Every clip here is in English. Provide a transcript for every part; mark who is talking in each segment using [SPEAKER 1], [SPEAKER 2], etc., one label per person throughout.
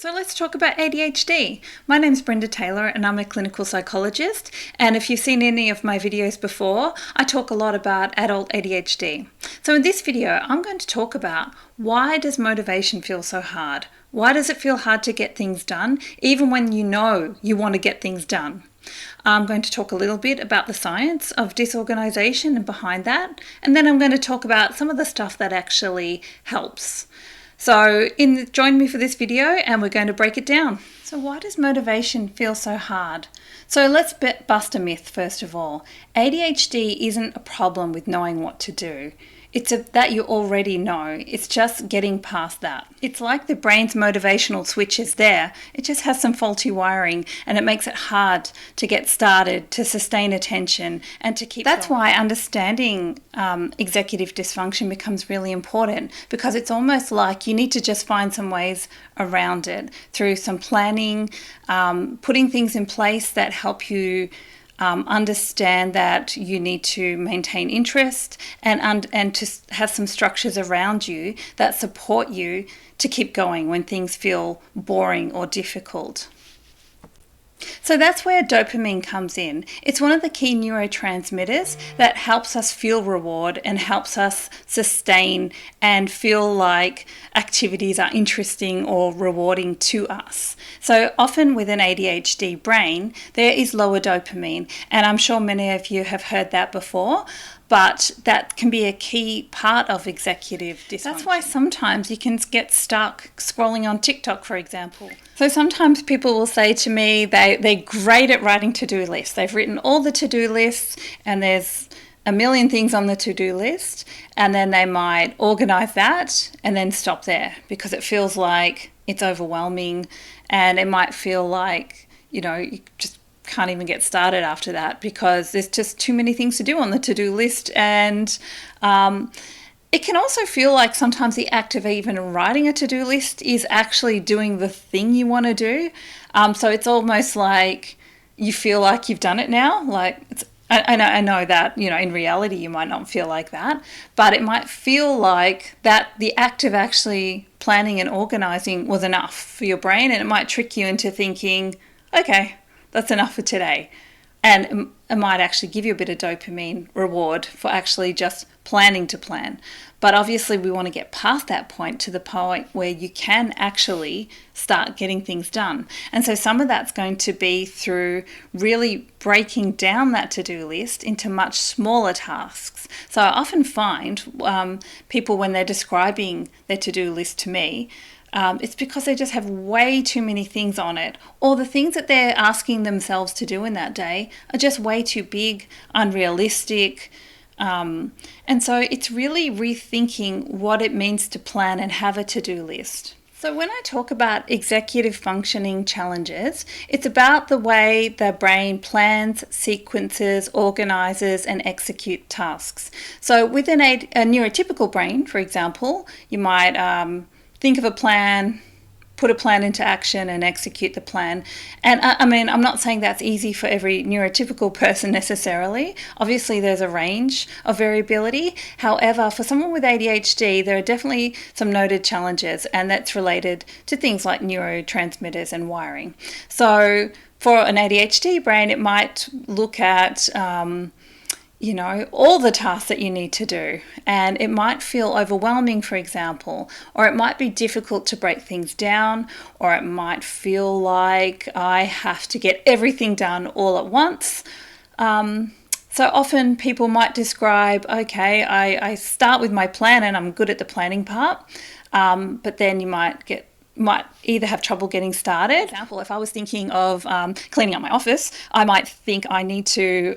[SPEAKER 1] So let's talk about ADHD. My name's Brenda Taylor and I'm a clinical psychologist, and if you've seen any of my videos before, I talk a lot about adult ADHD. So in this video, I'm going to talk about why does motivation feel so hard? Why does it feel hard to get things done, even when you know you want to get things done? I'm going to talk a little bit about the science of disorganization and behind that, and then I'm going to talk about some of the stuff that actually helps. So join me for this video and we're going to break it down. So why does motivation feel so hard? So let's bust a myth first of all. ADHD isn't a problem with knowing what to do. It's that you already know. It's just getting past that. It's like the brain's motivational switch is there. It just has some faulty wiring and it makes it hard to get started, to sustain attention and to keep That's going. Why understanding executive dysfunction becomes really important, because it's almost like you need to just find some ways around it through some planning, putting things in place that help you understand that you need to maintain interest and to have some structures around you that support you to keep going when things feel boring or difficult. So that's where dopamine comes in. It's one of the key neurotransmitters that helps us feel reward and helps us sustain and feel like activities are interesting or rewarding to us. So often with an ADHD brain, there is lower dopamine, and I'm sure many of you have heard that before. But that can be a key part of executive dysfunction. That's why sometimes you can get stuck scrolling on TikTok, for example. So sometimes people will say to me they're great at writing to-do lists. They've written all the to-do lists and there's a million things on the to-do list, and then they might organize that and then stop there because it feels like it's overwhelming, and it might feel like, you just can't even get started after that because there's just too many things to do on the to-do list. And it can also feel like sometimes the act of even writing a to-do list is actually doing the thing you want to do. So it's almost like you feel like you've done it now. I know that, in reality you might not feel like that, but it might feel like that the act of actually planning and organizing was enough for your brain, and it might trick you into thinking, okay, that's enough for today. And it might actually give you a bit of dopamine reward for actually just planning to plan. But obviously we want to get past that point to the point where you can actually start getting things done. And so some of that's going to be through really breaking down that to-do list into much smaller tasks. So I often find people, when they're describing their to-do list to me, it's because they just have way too many things on it, or the things that they're asking themselves to do in that day are just way too big, unrealistic. And so it's really rethinking what it means to plan and have a to-do list. So when I talk about executive functioning challenges, it's about the way the brain plans, sequences, organizes, and executes tasks. So within a neurotypical brain, for example, you might think of a plan, put a plan into action and execute the plan. And I'm not saying that's easy for every neurotypical person necessarily. Obviously there's a range of variability. However, for someone with ADHD, there are definitely some noted challenges, and that's related to things like neurotransmitters and wiring. So for an ADHD brain, it might look at all the tasks that you need to do, and it might feel overwhelming, for example, or it might be difficult to break things down, or it might feel like I have to get everything done all at once. So often people might describe, okay, I start with my plan and I'm good at the planning part, but then you might either have trouble getting started. For example, if I was thinking of cleaning up my office, I might think I need to,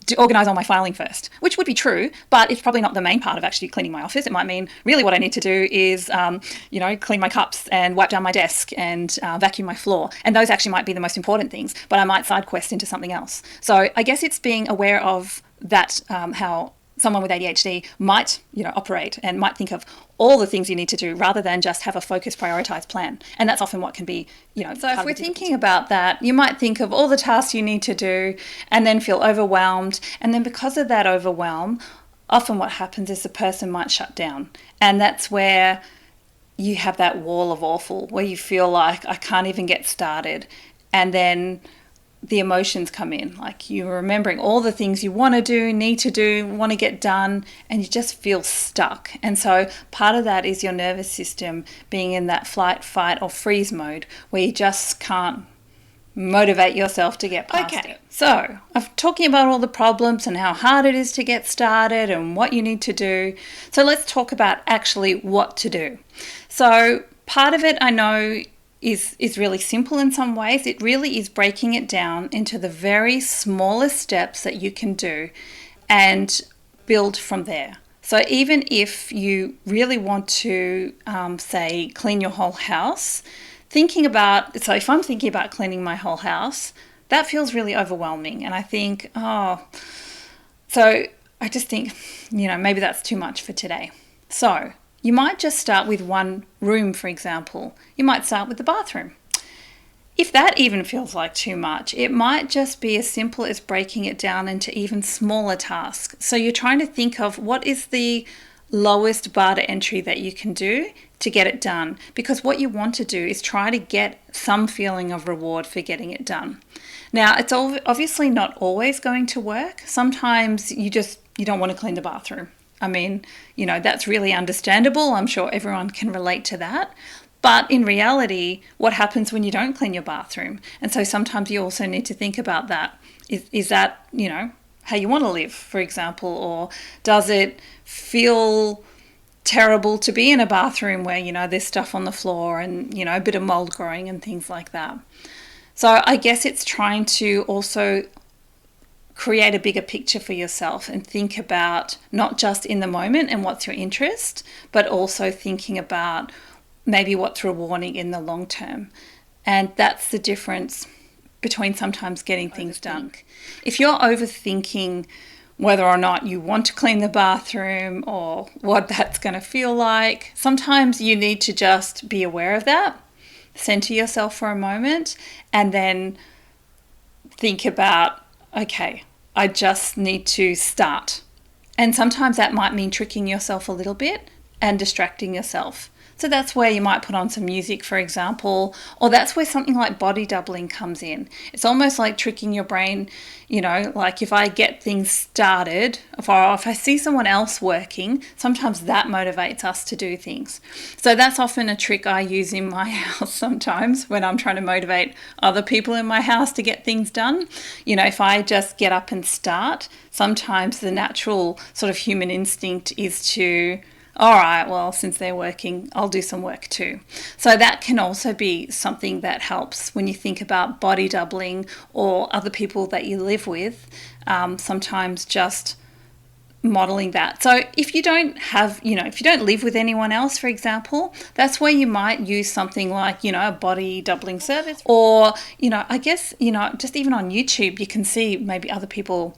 [SPEAKER 1] to organise all my filing first, which would be true, but it's probably not the main part of actually cleaning my office. It might mean really what I need to do is, clean my cups and wipe down my desk and vacuum my floor. And those actually might be the most important things, but I might side quest into something else. So I guess it's being aware of that, how someone with ADHD might, operate and might think of all the things you need to do rather than just have a focused, prioritized plan. And that's often what can be, So if we're thinking about that, you might think of all the tasks you need to do and then feel overwhelmed. And then because of that overwhelm, often what happens is the person might shut down. And that's where you have that wall of awful where you feel like I can't even get started. And then the emotions come in, like you're remembering all the things you want to do, need to do, want to get done, and you just feel stuck. And so part of that is your nervous system being in that flight, fight, or freeze mode where you just can't motivate yourself to get past it. So I'm talking about all the problems and how hard it is to get started and what you need to do. So let's talk about actually what to do. So part of it I know is really simple in some ways. It really is breaking it down into the very smallest steps that you can do and build from there. So even if you really want to, say, clean your whole house, so if I'm thinking about cleaning my whole house, that feels really overwhelming. And I think, so I just think, maybe that's too much for today. So you might just start with one room, for example. You might start with the bathroom. If that even feels like too much, it might just be as simple as breaking it down into even smaller tasks. So you're trying to think of what is the lowest bar to entry that you can do to get it done. Because what you want to do is try to get some feeling of reward for getting it done. Now, it's obviously not always going to work. Sometimes you don't want to clean the bathroom. I mean, that's really understandable. I'm sure everyone can relate to that. But in reality, what happens when you don't clean your bathroom? And so sometimes you also need to think about that. Is that, how you want to live, for example? Or does it feel terrible to be in a bathroom where, there's stuff on the floor and, a bit of mold growing and things like that? So I guess it's trying to also create a bigger picture for yourself and think about not just in the moment and what's your interest, but also thinking about maybe what's rewarding in the long term. And that's the difference between sometimes getting things done. If you're overthinking whether or not you want to clean the bathroom or what that's going to feel like, sometimes you need to just be aware of that, center yourself for a moment, and then think about, okay, I just need to start. And sometimes that might mean tricking yourself a little bit and distracting yourself. So that's where you might put on some music, for example, or that's where something like body doubling comes in. It's almost like tricking your brain, like if I get things started, if I see someone else working, sometimes that motivates us to do things. So that's often a trick I use in my house sometimes when I'm trying to motivate other people in my house to get things done. If I just get up and start, sometimes the natural sort of human instinct is to, all right, well, since they're working, I'll do some work too. So that can also be something that helps when you think about body doubling or other people that you live with, sometimes just modeling that. So if you don't live with anyone else, for example, that's where you might use something like, a body doubling service. Or, I guess, just even on YouTube, you can see maybe other people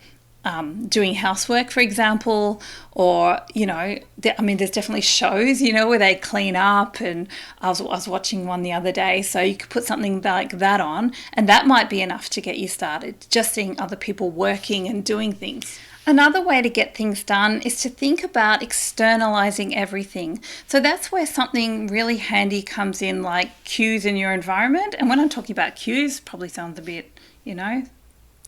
[SPEAKER 1] doing housework, for example, or, there's definitely shows, where they clean up, and I was watching one the other day, so you could put something like that on, and that might be enough to get you started, just seeing other people working and doing things. Another way to get things done is to think about externalizing everything. So that's where something really handy comes in, like cues in your environment. And when I'm talking about cues, probably sounds a bit,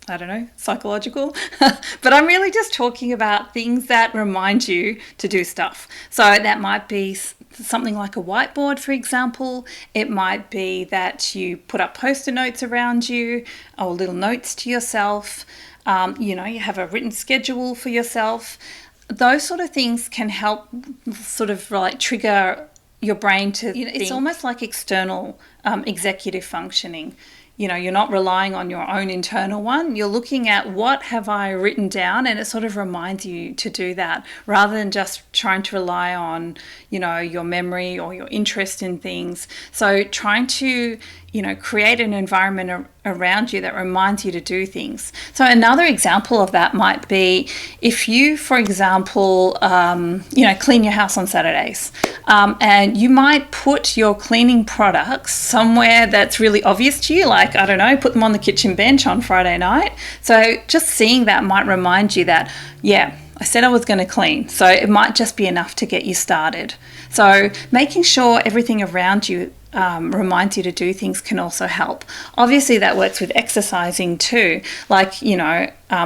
[SPEAKER 1] I don't know, psychological, but I'm really just talking about things that remind you to do stuff. So that might be something like a whiteboard, for example. It might be that you put up post-it notes around you or little notes to yourself. You have a written schedule for yourself. Those sort of things can help sort of like trigger your brain to think. It's almost like external executive functioning. You're not relying on your own internal one. You're looking at what have I written down, and it sort of reminds you to do that rather than just trying to rely on, your memory or your interest in things. So trying to, create an environment around you that reminds you to do things. So another example of that might be if you, for example, clean your house on Saturdays, and you might put your cleaning products somewhere that's really obvious to you, like, I don't know, put them on the kitchen bench on Friday night. So just seeing that might remind you that, yeah, I said I was going to clean, so it might just be enough to get you started. So making sure everything around you reminds you to do things can also help. Obviously that works with exercising too, like,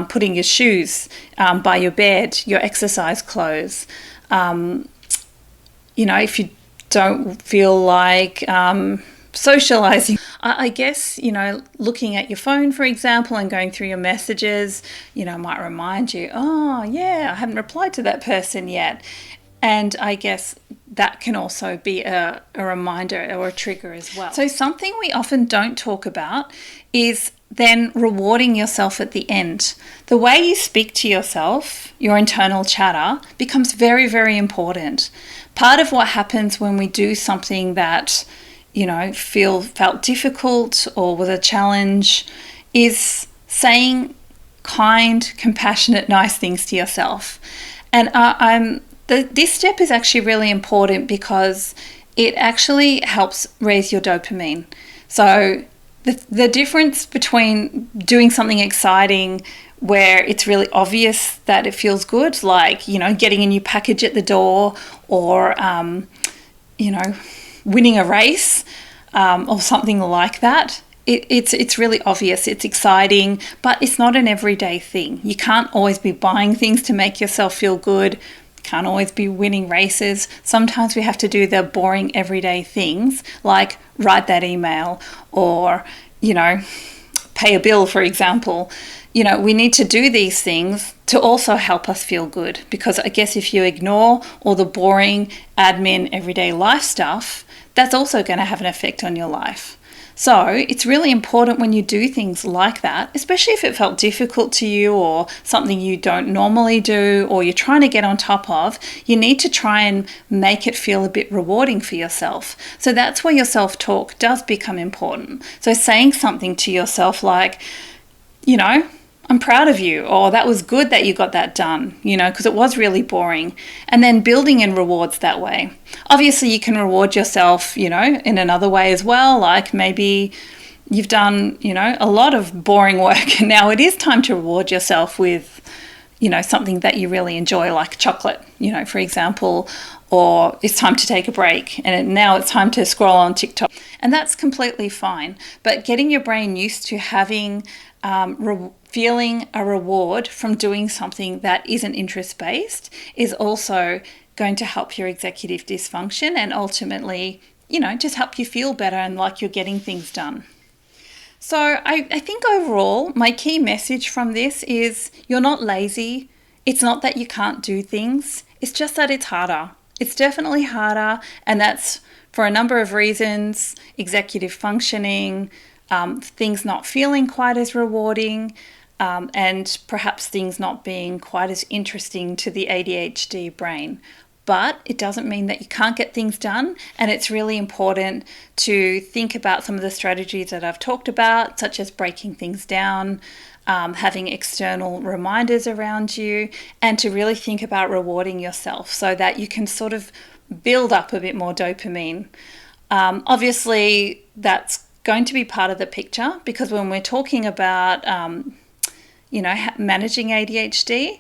[SPEAKER 1] putting your shoes by your bed, your exercise clothes. If you don't feel like socializing, I guess, looking at your phone, for example, and going through your messages, might remind you, oh yeah, I haven't replied to that person yet. And I guess that can also be a reminder or a trigger as well. So something we often don't talk about is then rewarding yourself at the end. The way you speak to yourself, your internal chatter, becomes very, very important. Part of what happens when we do something that, felt difficult or was a challenge is saying kind, compassionate, nice things to yourself. And this step is actually really important because it actually helps raise your dopamine. So the difference between doing something exciting where it's really obvious that it feels good, like, getting a new package at the door or, winning a race or something like that. It's really obvious, it's exciting, but it's not an everyday thing. You can't always be buying things to make yourself feel good. Can't always be winning races. Sometimes we have to do the boring everyday things like write that email or, pay a bill, for example. We need to do these things to also help us feel good, because I guess if you ignore all the boring admin everyday life stuff, that's also going to have an effect on your life. So it's really important when you do things like that, especially if it felt difficult to you or something you don't normally do or you're trying to get on top of, you need to try and make it feel a bit rewarding for yourself. So that's where your self-talk does become important. So saying something to yourself like, I'm proud of you, or that was good that you got that done, because it was really boring. And then building in rewards that way. Obviously, you can reward yourself, in another way as well. Like maybe you've done, a lot of boring work and now it is time to reward yourself with, something that you really enjoy, like chocolate, for example, or it's time to take a break and now it's time to scroll on TikTok. And that's completely fine. But getting your brain used to having feeling a reward from doing something that isn't interest-based is also going to help your executive dysfunction and ultimately, just help you feel better and like you're getting things done. So I think overall, my key message from this is you're not lazy. It's not that you can't do things. It's just that it's harder. It's definitely harder, and that's for a number of reasons: executive functioning, things not feeling quite as rewarding, and perhaps things not being quite as interesting to the ADHD brain. But it doesn't mean that you can't get things done, and it's really important to think about some of the strategies that I've talked about, such as breaking things down, having external reminders around you, and to really think about rewarding yourself so that you can sort of build up a bit more dopamine. Obviously, that's going to be part of the picture, because when we're talking about managing ADHD,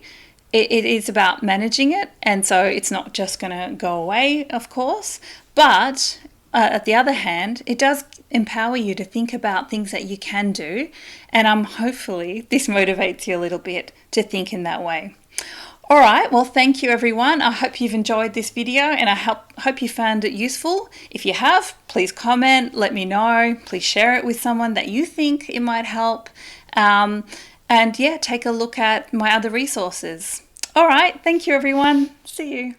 [SPEAKER 1] it is about managing it, and so it's not just going to go away, of course, but at the other hand, it does empower you to think about things that you can do, and hopefully this motivates you a little bit to think in that way. All right, well, thank you everyone. I hope you've enjoyed this video, and I hope you found it useful. If you have, please comment, let me know. Please share it with someone that you think it might help. And yeah, take a look at my other resources. All right, thank you everyone. See you.